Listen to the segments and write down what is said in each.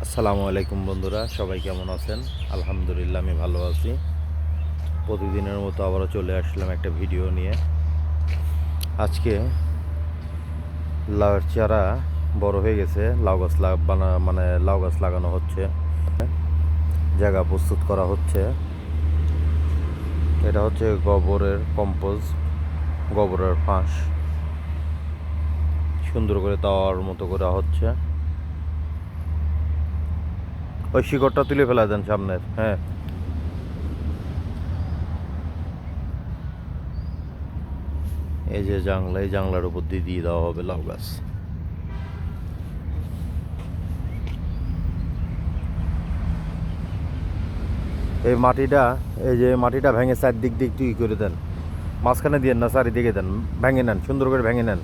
আসসালামু আলাইকুম বন্ধুরা, সবাই কেমন আছেন? আলহামদুলিল্লাহ আমি ভালো আছি। প্রতিদিনের মতো আবারও চলে আসলাম একটা ভিডিও নিয়ে। আজকে লাউয়ের চারা বড় হয়ে গেছে, লাউ গাছ লাউ গাছ লাগানো হচ্ছে, জায়গা প্রস্তুত করা হচ্ছে। এটা হচ্ছে গোবরের কম্পোজ, গোবরের ফাঁস সুন্দর করে তাওয়ার মতো করা হচ্ছে। ওই শিকড়টা তুলে ফেলা দেন সামনের। হ্যাঁ, এই যে জাংলা, এই জাংলার উপর দিয়ে দেওয়া হবে লাউ গাছ। এই মাটিটা, এই যে মাটিটা ভেঙে চারদিক দিক তুই করে দেন, মাঝখানে দিয়ে না, চারিদিকে দেন, ভেঙে নেন, সুন্দর করে ভেঙে নেন।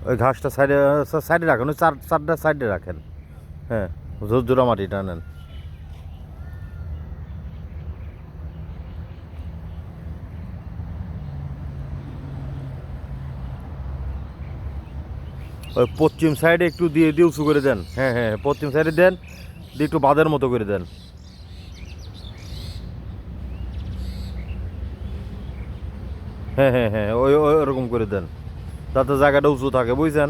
ওই ঘাসটা সাইডে সাইডে রাখেন, ওই চারটা সাইডে রাখেন। হ্যাঁ, ঝুরঝুরা মাটিটা নেন। ওই পশ্চিম সাইডে একটু দিয়ে দিয়ে উঁচু করে দেন। হ্যাঁ হ্যাঁ, পশ্চিম সাইডে দেন, দিয়ে একটু বাঁধের মতো করে দেন। হ্যাঁ হ্যাঁ হ্যাঁ, ওই ওরকম করে দেন, যাতে জায়গাটা উঁচু থাকে, বুঝছেন?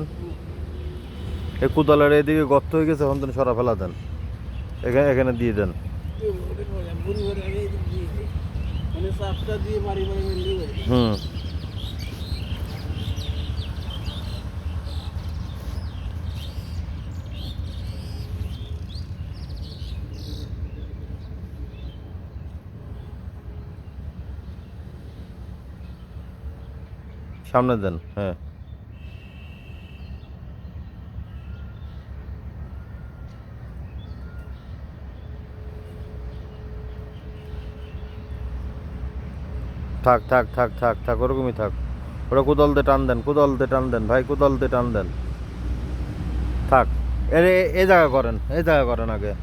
এই কোদালের এদিকে গর্ত হয়ে গেছে, এখন সরা ফেলা দেন, এখানে এখানে দিয়ে দেন। হুম, সামনে দেন। হ্যাঁ, থাক থাক থাক থাক থাক, ওরকমই থাক। ওটা কোদাল দিয়ে টান দেন, কোদাল দিয়ে টান দেন ভাই, কোদাল দিয়ে টান দেন। থাক, এই জায়গা করেন, এই জায়গা করেন আগে।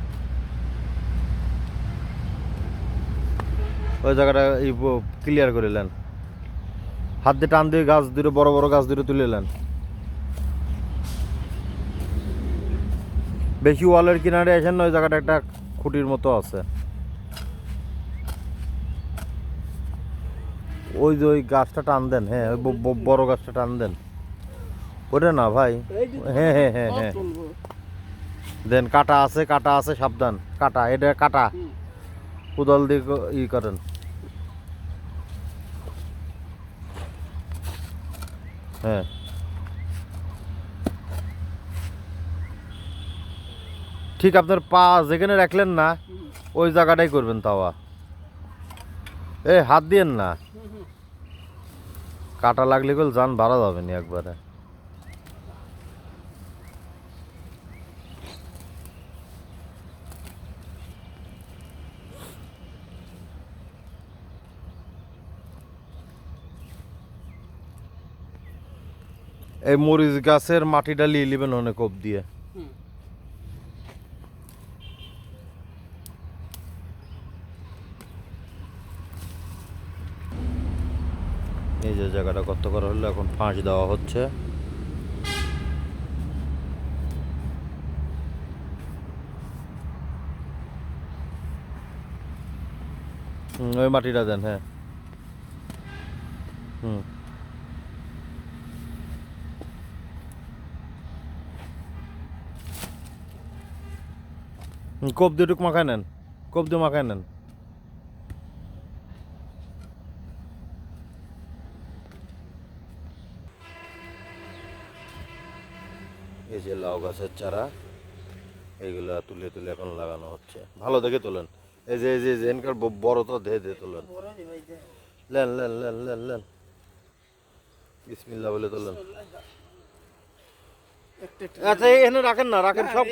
ওই জায়গাটা ক্লিয়ার করে নেন, হাত দিয়ে টান দিয়ে গাছ দুটো, বড় বড় গাছ দুটো তুলে নেন। বেশি ওয়ালের কিনারে আসেন না, ওই জায়গাটা একটা খুঁটির মতো আছে, ওই যে ওই গাছটা টান দেন। হ্যাঁ, ওই বড় গাছটা টান দেন। ওটা না ভাই। হ্যাঁ হ্যাঁ হ্যাঁ হ্যাঁ, দেন। কাটা আছে, কাটা আছে, সাবধান, কাটা, এটা কাটা। কোদাল দিয়ে ই করেন। হ্যাঁ, ঠিক আপনার পা যেখানে রাখলেন না, ওই জায়গাটাই করবেন তাওয়া। এই হাত দিয়েন না, কাটা লাগলে কল যান ভাড়া যাবে না একবারে। এই মরিচ গাছের মাটিটা লিয়ে নেবেন অনেক কোপ দিয়ে। এই যে জায়গাটা কত করা হলো, এখন ফাঁস দেওয়া হচ্ছে। ওই মাটিটা দেন। হ্যাঁ, হুম, কোপ দিয়ে টুক মাখায় নেন, কোপ দিয়ে মাখায় নেন। এই যে লাউ গাছের চারা, এইগুলা তুলে তুলে এখন লাগানো হচ্ছে। ভালো দেখে তোলেন, এই যে এনকার বড় তো ধে ধে তোলেন। Lane lane lane lane lane, বিসমিল্লাহ বলে তোলেন। আচ্ছা, এখানে রাখেন না, রাখেন সব।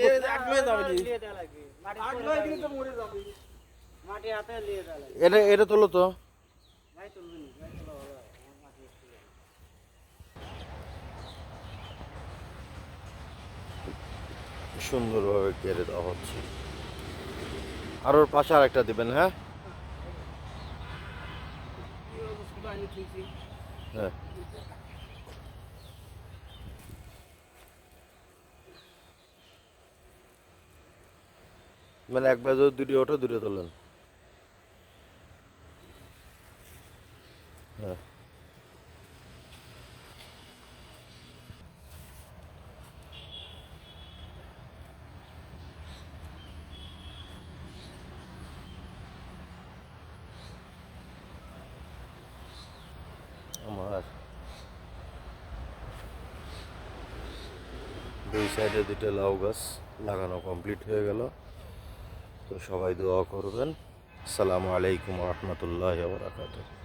এটা এটা তোলো তো। সুন্দরভাবে কেটে দেওয়া হচ্ছে। আর ওর পাশে আরেকটা দিবেন। হ্যাঁ, হ্যাঁ মানে একবার যদি দুটো ওঠো দুটো তোলেন। হ্যাঁ আমার দুই সাইডে দুটো লাউ গাছ লাগানো কমপ্লিট হয়ে গেল। তো সবাই দোয়া করবেন। আসসালামু আলাইকুম রহমতুল্লাহ বারাকাতুহু।